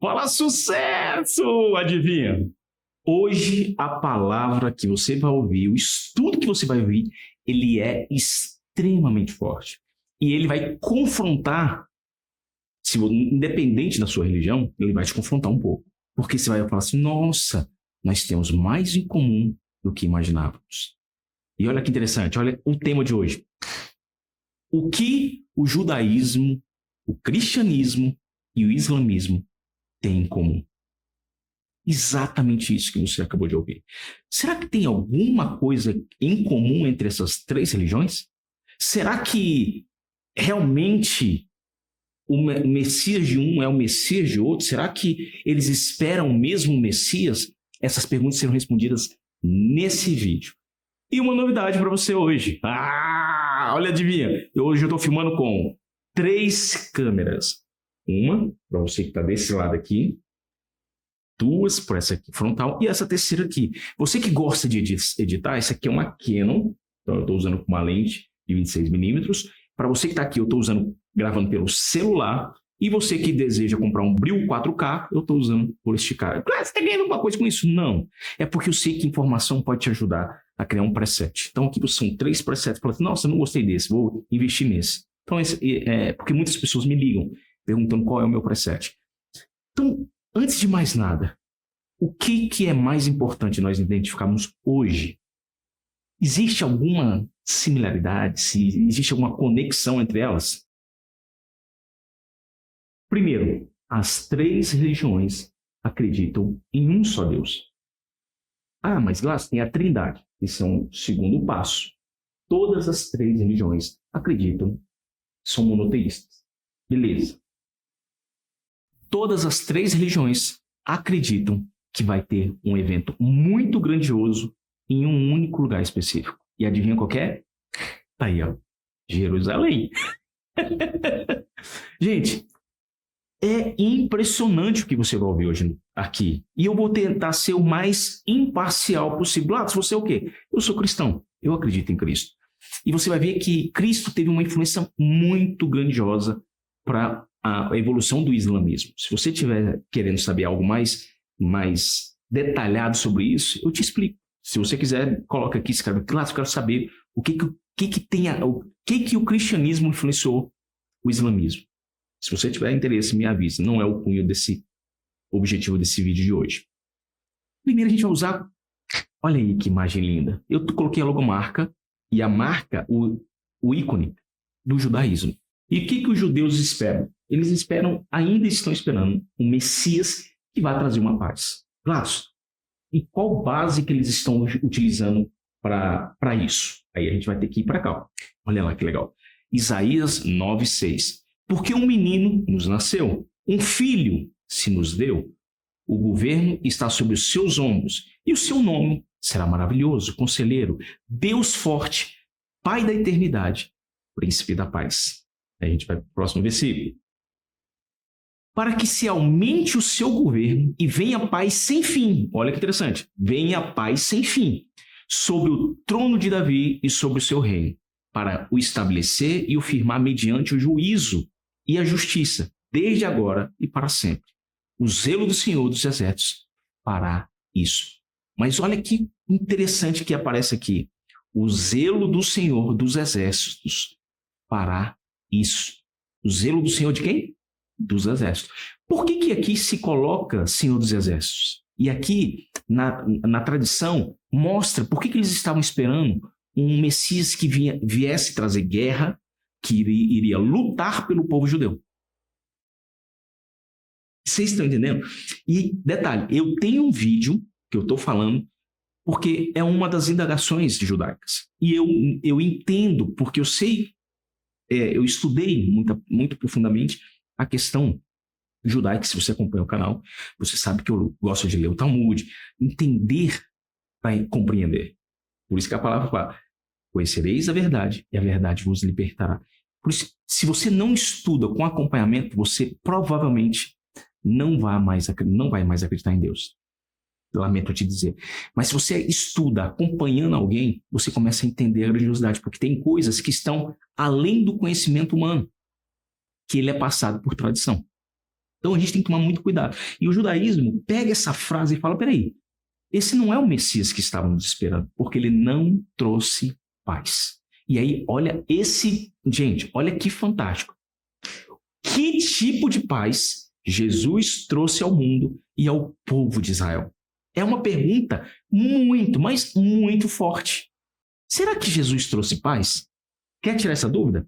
Fala sucesso! Adivinha? Hoje a palavra que você vai ouvir, o estudo que você vai ouvir, ele é extremamente forte. E ele vai confrontar, independente da sua religião, ele vai te confrontar um pouco. Porque você vai falar assim, nossa, nós temos mais em comum do que imaginávamos. E olha que interessante, olha o tema de hoje. O que o judaísmo, o cristianismo e o islamismo têm em comum? Exatamente isso que você acabou de ouvir. Será que tem alguma coisa em comum entre essas três religiões? Será que realmente o Messias de um é o Messias de outro? Será que eles esperam o mesmo Messias? Essas perguntas serão respondidas nesse vídeo. E uma novidade para você hoje. Olha, adivinha. Hoje eu estou filmando com 3 câmeras. Uma para você que está desse lado aqui. 2 por essa aqui frontal e essa terceira aqui. Você que gosta de editar, essa aqui é uma Canon. Então eu estou usando uma lente de 26mm. Para você que está aqui, eu estou gravando pelo celular. E você que deseja comprar um Brio 4K, eu estou usando por este cara. Você está ganhando alguma coisa com isso? Não. É porque eu sei que informação pode te ajudar a criar um preset. Então aqui são 3 presets. Fala assim, nossa, eu não gostei desse, vou investir nesse. Então porque muitas pessoas me ligam perguntando qual é o meu preset. Então, antes de mais nada, o que é mais importante nós identificarmos hoje? Existe alguma similaridade? Existe alguma conexão entre elas? Primeiro, as 3 religiões acreditam em um só Deus. Mas lá tem a Trindade. Esse é um segundo passo. Todas as 3 religiões acreditam, são monoteístas. Beleza. Todas as 3 religiões acreditam que vai ter um evento muito grandioso em um único lugar específico. E adivinha qual que é? Tá aí, ó. Jerusalém. Gente, é impressionante o que você vai ouvir hoje aqui. E eu vou tentar ser o mais imparcial possível. Se você é o quê? Eu sou cristão. Eu acredito em Cristo. E você vai ver que Cristo teve uma influência muito grandiosa para a evolução do islamismo. Se você estiver querendo saber algo mais detalhado sobre isso, eu te explico. Se você quiser, coloca aqui, escreve lá, eu quero saber o que o cristianismo influenciou o islamismo. Se você tiver interesse, me avisa. Não é o cunho desse objetivo desse vídeo de hoje. Primeiro a gente vai usar, olha aí que imagem linda. Eu coloquei a logomarca e a marca, o ícone do judaísmo. E o que os judeus esperam? Eles ainda estão esperando um Messias que vai trazer uma paz. Claro. E qual base que eles estão utilizando para isso? Aí a gente vai ter que ir para cá. Olha lá que legal. Isaías 9:6. Porque um menino nos nasceu, um filho se nos deu, o governo está sobre os seus ombros, e o seu nome será maravilhoso, conselheiro, Deus forte, Pai da eternidade, príncipe da paz. Aí a gente vai para o próximo versículo. Para que se aumente o seu governo e venha a paz sem fim. Olha que interessante. Venha a paz sem fim sobre o trono de Davi e sobre o seu reino, para o estabelecer e o firmar mediante o juízo e a justiça, desde agora e para sempre. O zelo do Senhor dos Exércitos fará isso. Mas olha que interessante que aparece aqui. O zelo do Senhor dos Exércitos fará isso. O zelo do Senhor de quem? Dos Exércitos. Por que aqui se coloca Senhor dos Exércitos? E aqui, na tradição, mostra por que eles estavam esperando um Messias que viesse trazer guerra, que iria lutar pelo povo judeu. Vocês estão entendendo? E detalhe, eu tenho um vídeo que eu estou falando porque é uma das indagações judaicas. E eu entendo, porque eu sei, eu estudei muito profundamente a questão judaica. Se você acompanha o canal, você sabe que eu gosto de ler o Talmud, entender para compreender. Por isso que a palavra fala, conhecereis a verdade e a verdade vos libertará. Por isso, se você não estuda com acompanhamento, você provavelmente não vai mais acreditar em Deus. Lamento te dizer. Mas se você estuda acompanhando alguém, você começa a entender a grandiosidade, porque tem coisas que estão além do conhecimento humano, que ele é passado por tradição. Então a gente tem que tomar muito cuidado. E o judaísmo pega essa frase e fala, peraí, esse não é o Messias que estávamos esperando, porque ele não trouxe paz. E aí, olha gente, olha que fantástico. Que tipo de paz Jesus trouxe ao mundo e ao povo de Israel? É uma pergunta muito, mas muito forte. Será que Jesus trouxe paz? Quer tirar essa dúvida?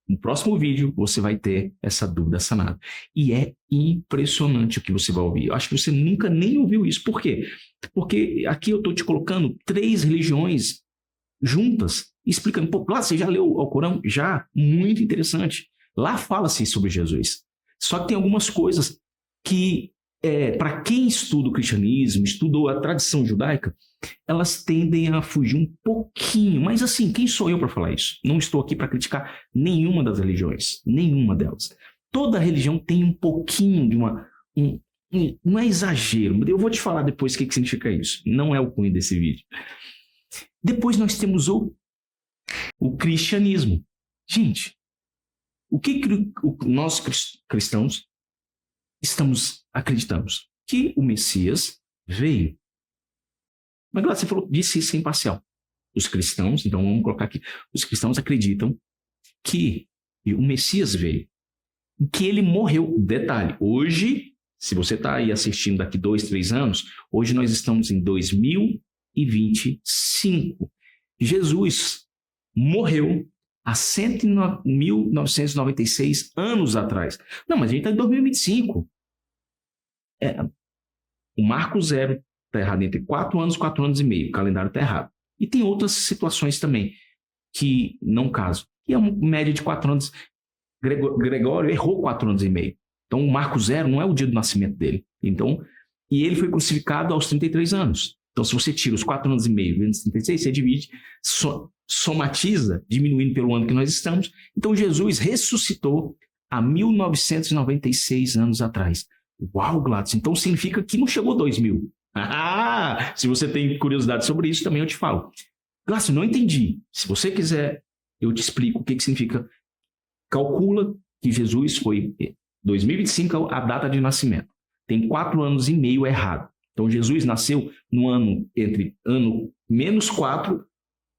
No próximo vídeo você vai ter essa dúvida sanada. E é impressionante o que você vai ouvir. Eu acho que você nunca nem ouviu isso. Por quê? Porque aqui eu estou te colocando 3 religiões juntas, explicando. Pô, lá você já leu o Corão? Já? Muito interessante. Lá fala-se sobre Jesus. Só que tem algumas coisas que, para quem estuda o cristianismo, estudou a tradição judaica, elas tendem a fugir um pouquinho. Mas assim, quem sou eu para falar isso? Não estou aqui para criticar nenhuma das religiões, nenhuma delas. Toda religião tem um pouquinho de não é exagero, eu vou te falar depois o que significa isso. Não é o cunho desse vídeo. Depois nós temos o cristianismo. Gente, o que nós cristãos acreditamos? Que o Messias veio. Mas agora você disse isso imparcial. Os cristãos, então vamos colocar aqui, os cristãos acreditam que o Messias veio, que ele morreu. Detalhe, hoje, se você está aí assistindo daqui 2, 3 anos, hoje nós estamos em 2025. Jesus morreu há 1996 anos atrás. Não, mas a gente está em 2025. O marco zero está errado entre 4 anos e 4 anos e meio. O calendário está errado. E tem outras situações também que não casam. E é uma média de 4 anos. Gregório errou 4 anos e meio. Então, o marco zero não é o dia do nascimento dele. Então, e ele foi crucificado aos 33 anos. Então, se você tira os 4 anos e meio vezes 36, você divide, somatiza, diminuindo pelo ano que nós estamos. Então, Jesus ressuscitou há 1996 anos atrás. Uau, Gladys, então significa que não chegou 2000. Se você tem curiosidade sobre isso, também eu te falo. Gladys, não entendi. Se você quiser, eu te explico o que significa. Calcula que Jesus foi 2025 a data de nascimento. Tem 4 anos e meio errado. Então, Jesus nasceu no ano entre ano menos 4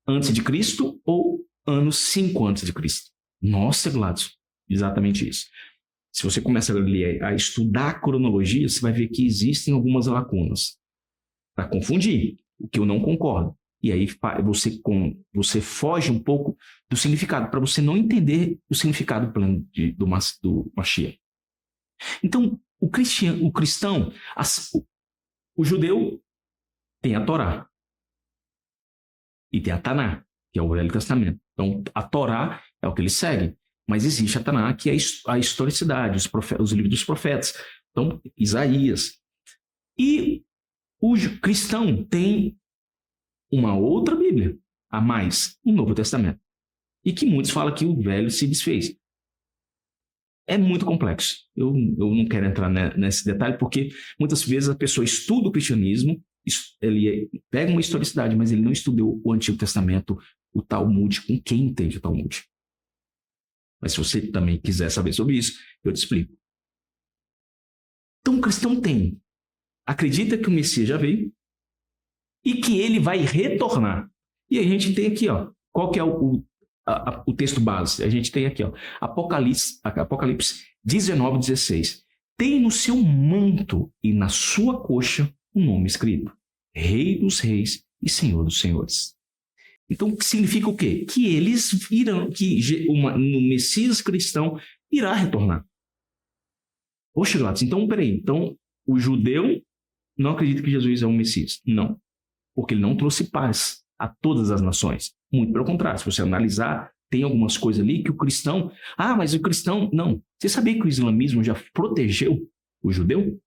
antes de Cristo ou ano 5 antes de Cristo. Nossa, Gladys, exatamente isso. Se você começa a estudar a cronologia, você vai ver que existem algumas lacunas para confundir, o que eu não concordo. E aí você foge um pouco do significado, para você não entender o significado pleno do Mashiach. Então, o cristão, o judeu tem a Torá e tem a Taná, que é o Velho Testamento. Então, a Torá é o que ele segue, mas existe a Taná, que é a historicidade, os livros dos profetas. Então, Isaías. E o cristão tem uma outra Bíblia, a mais, o Novo Testamento. E que muitos falam que o Velho se desfez. É muito complexo. Eu não quero entrar nesse detalhe, porque muitas vezes a pessoa estuda o cristianismo, ele pega uma historicidade, mas ele não estudou o Antigo Testamento, o Talmud, com quem entende o Talmud. Mas se você também quiser saber sobre isso, eu te explico. Então o cristão acredita que o Messias já veio e que ele vai retornar. E a gente tem aqui, qual que é o texto base? A gente tem aqui, Apocalipse 19:16. Tem no seu manto e na sua coxa um nome escrito: Rei dos Reis e Senhor dos Senhores. Então, significa o quê? Que eles virão, no Messias cristão irá retornar. Poxa, Gladys, então peraí. Então, o judeu não acredita que Jesus é um Messias. Não. Porque ele não trouxe paz a todas as nações. Muito pelo contrário, se você analisar, tem algumas coisas ali que o cristão... mas o cristão... Não. Você sabia que o islamismo já protegeu o judeu?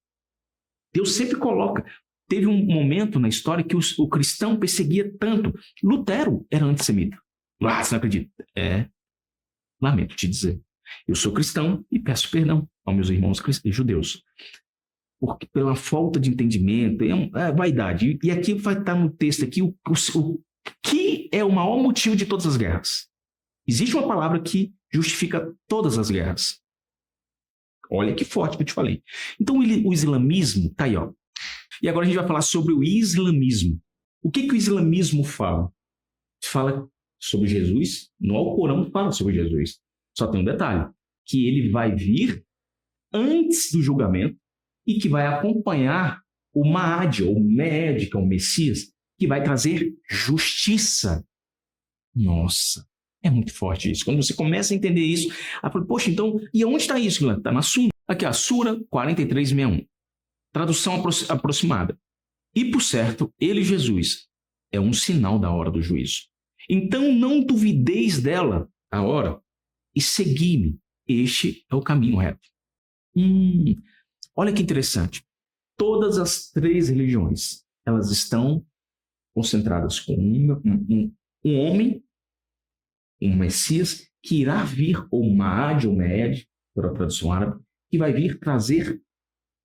Deus sempre coloca... Teve um momento na história que o cristão perseguia tanto. Lutero era antissemita. Você não acredita? Lamento te dizer. Eu sou cristão e peço perdão aos meus irmãos judeus. Porque pela falta de entendimento, é vaidade. E aqui vai estar no texto aqui o que é o maior motivo de todas as guerras. Existe uma palavra que justifica todas as guerras. Olha que forte que eu te falei. Então, o islamismo, tá aí, ó. E agora a gente vai falar sobre o islamismo. O que o islamismo fala? Fala sobre Jesus, no Alcorão fala sobre Jesus. Só tem um detalhe, que ele vai vir antes do julgamento e que vai acompanhar o Mahdi, ou o Médica, o Messias, que vai trazer justiça. Nossa, é muito forte isso. Quando você começa a entender isso, fala, poxa, então, e onde está isso, Guilherme? Está na Sura. Aqui, a Sura 4361. Tradução aproximada. E, por certo, ele, Jesus, é um sinal da hora do juízo. Então, não duvideis dela, a hora, e segui-me. Este é o caminho reto. Olha que interessante. Todas as 3 religiões, elas estão concentradas com um homem, um Messias, que irá vir, ou Mahdi, ou Meed, por a tradução árabe, que vai vir trazer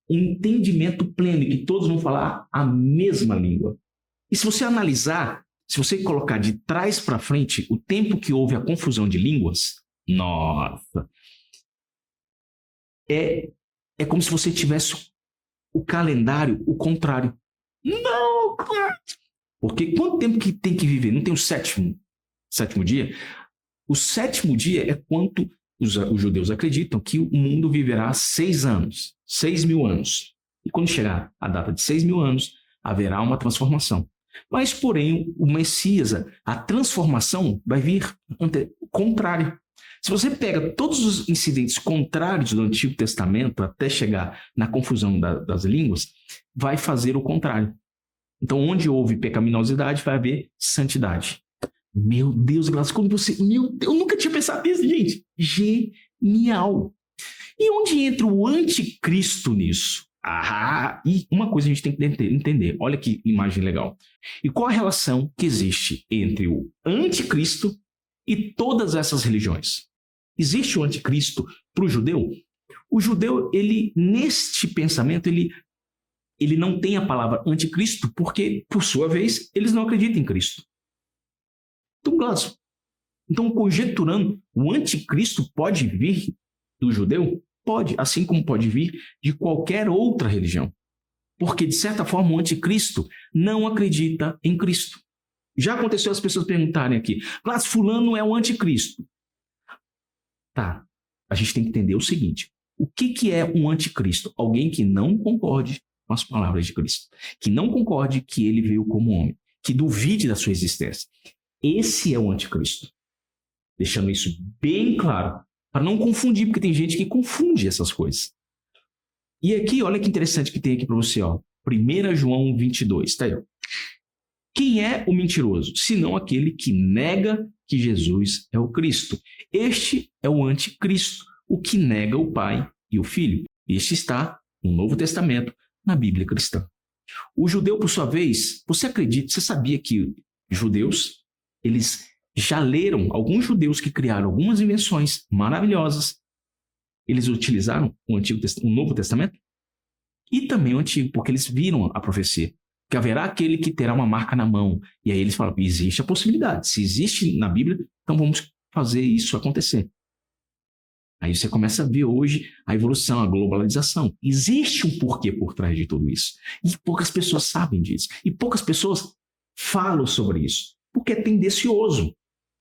um entendimento pleno, e que todos vão falar a mesma língua. E se você analisar, se você colocar de trás para frente, o tempo que houve a confusão de línguas, nossa, é como se você tivesse o calendário, o contrário. Não! Porque quanto tempo que tem que viver? Não tem o sétimo dia? O 7º dia é quanto os judeus acreditam que o mundo viverá 6 anos, 6.000 anos. E quando chegar a data de 6.000 anos, haverá uma transformação. Mas, porém, o Messias, a transformação vai vir contrária. Se você pega todos os incidentes contrários do Antigo Testamento até chegar na confusão das línguas, vai fazer o contrário. Então, onde houve pecaminosidade, vai haver santidade. Meu Deus, Glaucio, quando você... eu nunca tinha pensado nisso, gente. Genial. E onde entra o anticristo nisso? E uma coisa a gente tem que entender. Olha que imagem legal. E qual a relação que existe entre o anticristo e todas essas religiões? Existe o anticristo para o judeu? O judeu, ele, neste pensamento, ele não tem a palavra anticristo porque, por sua vez, eles não acreditam em Cristo. Então, conjecturando, o anticristo pode vir do judeu? Pode, assim como pode vir de qualquer outra religião. Porque, de certa forma, o anticristo não acredita em Cristo. Já aconteceu as pessoas perguntarem aqui, mas fulano é o anticristo. Tá, a gente tem que entender o seguinte, o que é um anticristo? Alguém que não concorde com as palavras de Cristo, que não concorde que ele veio como homem, que duvide da sua existência. Esse é o anticristo. Deixando isso bem claro, para não confundir, porque tem gente que confunde essas coisas. E aqui, olha que interessante que tem aqui para você, ó. 1 João 22, tá aí, ó. Quem é o mentiroso? Senão aquele que nega que Jesus é o Cristo. Este é o anticristo, o que nega o Pai e o Filho. Este está no Novo Testamento, na Bíblia cristã. O judeu, por sua vez, você sabia que judeus, eles já leram, alguns judeus que criaram algumas invenções maravilhosas, eles utilizaram o Novo Testamento e também o Antigo, porque eles viram a profecia, que haverá aquele que terá uma marca na mão. E aí eles falam, existe a possibilidade. Se existe na Bíblia, então vamos fazer isso acontecer. Aí você começa a ver hoje a evolução, a globalização. Existe um porquê por trás de tudo isso. E poucas pessoas sabem disso. E poucas pessoas falam sobre isso. Porque é tendencioso.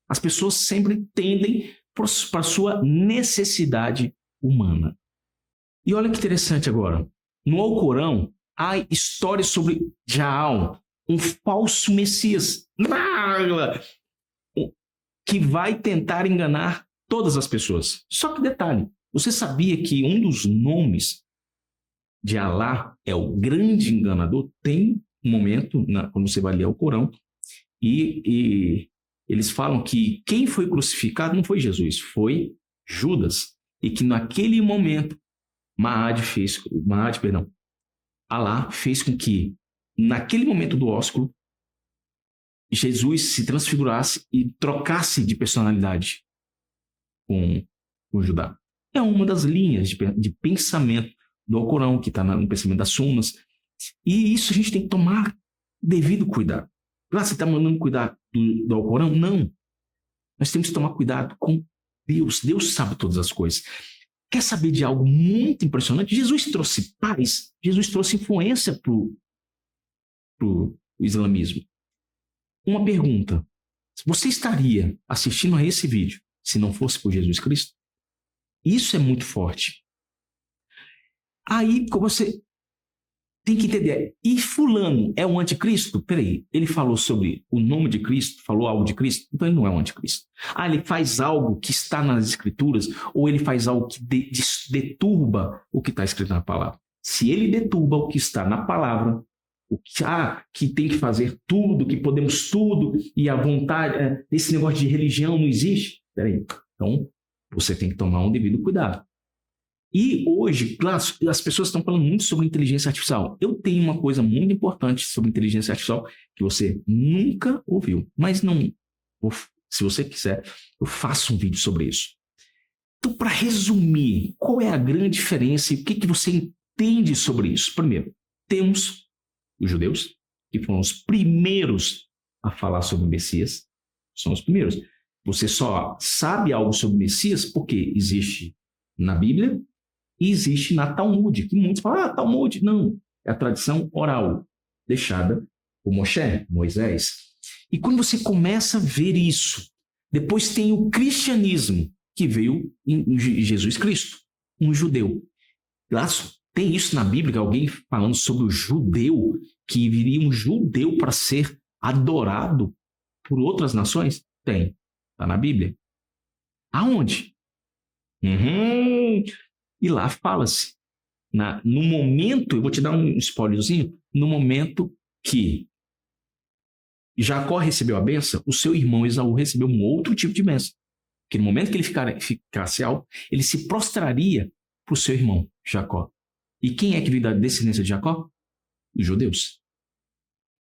As pessoas sempre tendem para a sua necessidade humana. E olha que interessante agora. No Alcorão, há histórias sobre Jaal, um falso Messias, que vai tentar enganar todas as pessoas. Só que detalhe, você sabia que um dos nomes de Alá é o grande enganador? Tem um momento, quando você vai ler o Corão, e eles falam que quem foi crucificado não foi Jesus, foi Judas. E que naquele momento, Alá fez com que, naquele momento do ósculo, Jesus se transfigurasse e trocasse de personalidade com Judá. É uma das linhas de pensamento do Alcorão, que está no pensamento das Sunas. E isso a gente tem que tomar devido cuidado. Você está mandando cuidar do Alcorão? Não. Nós temos que tomar cuidado com Deus. Deus sabe todas as coisas. Quer saber de algo muito impressionante? Jesus trouxe paz, Jesus trouxe influência para o islamismo. Uma pergunta: você estaria assistindo a esse vídeo se não fosse por Jesus Cristo? Isso é muito forte. Aí você tem que entender. E fulano é um anticristo? Peraí, ele falou sobre o nome de Cristo, falou algo de Cristo? Então ele não é um anticristo. Ah, ele faz algo que está nas escrituras, ou ele faz algo que deturba o que está escrito na palavra. Se ele deturba o que está na palavra, que tem que fazer tudo, que podemos tudo, e a vontade, esse negócio de religião não existe, peraí. Então, você tem que tomar um devido cuidado. E hoje, claro, as pessoas estão falando muito sobre inteligência artificial. Eu tenho uma coisa muito importante sobre inteligência artificial que você nunca ouviu. Mas não, se você quiser, eu faço um vídeo sobre isso. Então, para resumir, qual é a grande diferença e o que você entende sobre isso? Primeiro, temos os judeus, que foram os primeiros a falar sobre o Messias. São os primeiros. Você só sabe algo sobre o Messias porque existe na Bíblia e existe na Talmud, que muitos falam, Talmud. Não, é a tradição oral, deixada por Moisés. E quando você começa a ver isso, depois tem o cristianismo, que veio em Jesus Cristo, um judeu. Tem isso na Bíblia, alguém falando sobre o judeu, que viria um judeu para ser adorado por outras nações? Tem, está na Bíblia. Aonde? E lá fala-se, no momento, eu vou te dar um spoilerzinho, no momento que Jacó recebeu a bênção, o seu irmão Esaú recebeu um outro tipo de bênção. Porque no momento que ele ficasse alto, ele se prostraria para o seu irmão, Jacó. E quem é que veio da descendência de Jacó? Os judeus.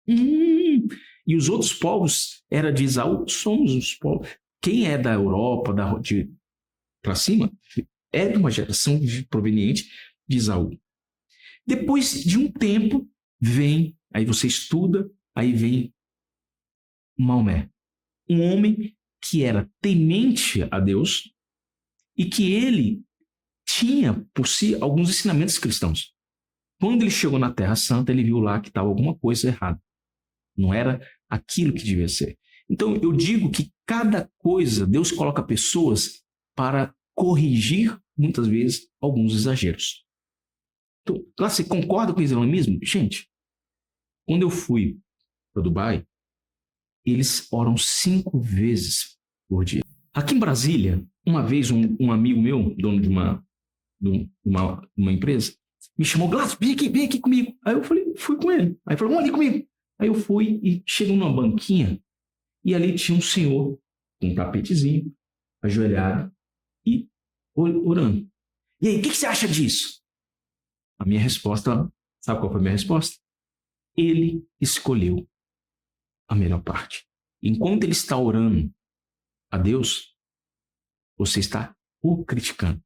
E os outros povos, era de Esaú, somos os povos. Quem é da Europa, para cima, é de uma geração proveniente de Esaú. Depois de um tempo, aí você estuda, aí vem Maomé. Um homem que era temente a Deus e que ele tinha por si alguns ensinamentos cristãos. Quando ele chegou na Terra Santa, ele viu lá que estava alguma coisa errada. Não era aquilo que devia ser. Então, eu digo que cada coisa, Deus coloca pessoas para corrigir, muitas vezes, alguns exageros. Então, você concorda com o islamismo? Gente, quando eu fui para Dubai, eles oram 5 vezes por dia. Aqui em Brasília, uma vez um amigo meu, dono de uma empresa, me chamou, Glácio, vem aqui comigo. Aí eu fui com ele. Aí ele falou, vamos ali comigo. Aí eu fui e chego numa banquinha e ali tinha um senhor com um tapetezinho, ajoelhado e orando. E aí, o que você acha disso? A minha resposta, sabe qual foi a minha resposta? Ele escolheu a melhor parte. Enquanto ele está orando a Deus, você está o criticando.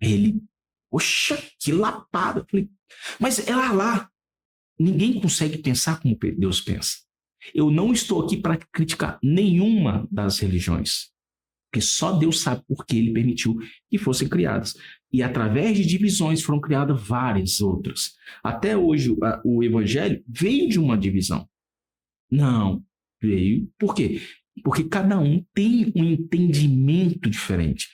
Ele, poxa, que lapada. Mas é lá. Ninguém consegue pensar como Deus pensa. Eu não estou aqui para criticar nenhuma das religiões, porque só Deus sabe por que ele permitiu que fossem criadas. E através de divisões foram criadas várias outras. Até hoje o evangelho veio de uma divisão. Não, veio. Por quê? Porque cada um tem um entendimento diferente.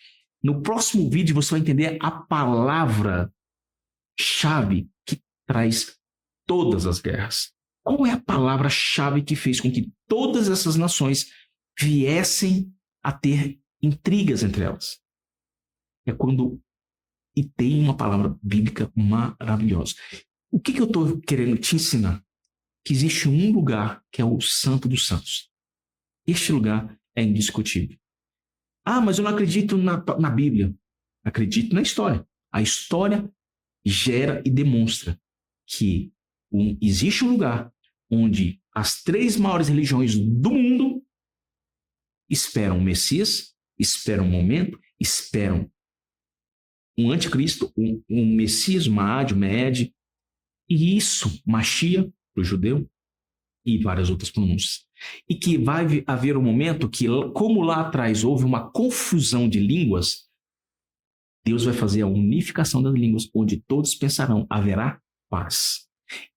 No próximo vídeo você vai entender a palavra-chave que traz todas as guerras. Qual é a palavra-chave que fez com que todas essas nações viessem a ter intrigas entre elas? E tem uma palavra bíblica maravilhosa. O que eu estou querendo te ensinar? Que existe um lugar que é o Santo dos Santos. Este lugar é indiscutível. Ah, mas eu não acredito na Bíblia. Acredito na história. A história gera e demonstra que existe um lugar onde as 3 maiores religiões do mundo esperam o Messias, esperam um momento, esperam um anticristo, um Messias, Mahdi, Med, e isso, Mashiach, para o judeu, e várias outras pronúncias. E que vai haver um momento que, como lá atrás houve uma confusão de línguas, Deus vai fazer a unificação das línguas, onde todos pensarão, haverá paz.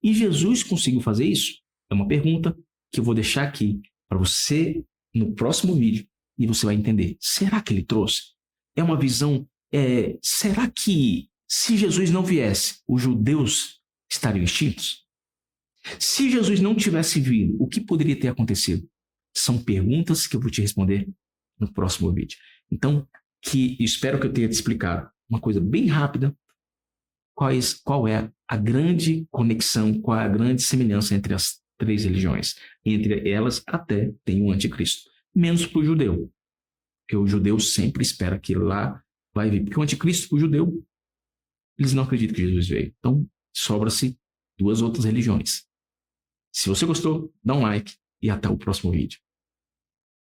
E Jesus conseguiu fazer isso? É uma pergunta que eu vou deixar aqui para você no próximo vídeo e você vai entender. Será que ele trouxe? É uma visão... será que se Jesus não viesse, os judeus estariam extintos? Se Jesus não tivesse vindo, o que poderia ter acontecido? São perguntas que eu vou te responder no próximo vídeo. Então, espero que eu tenha te explicado uma coisa bem rápida. Qual é a grande conexão, qual é a grande semelhança entre as três religiões? Entre elas, até tem o anticristo. Menos para o judeu. Porque o judeu sempre espera que lá vai vir. Porque o anticristo, o judeu, eles não acreditam que Jesus veio. Então, sobra-se duas outras religiões. Se você gostou, dá um like e até o próximo vídeo.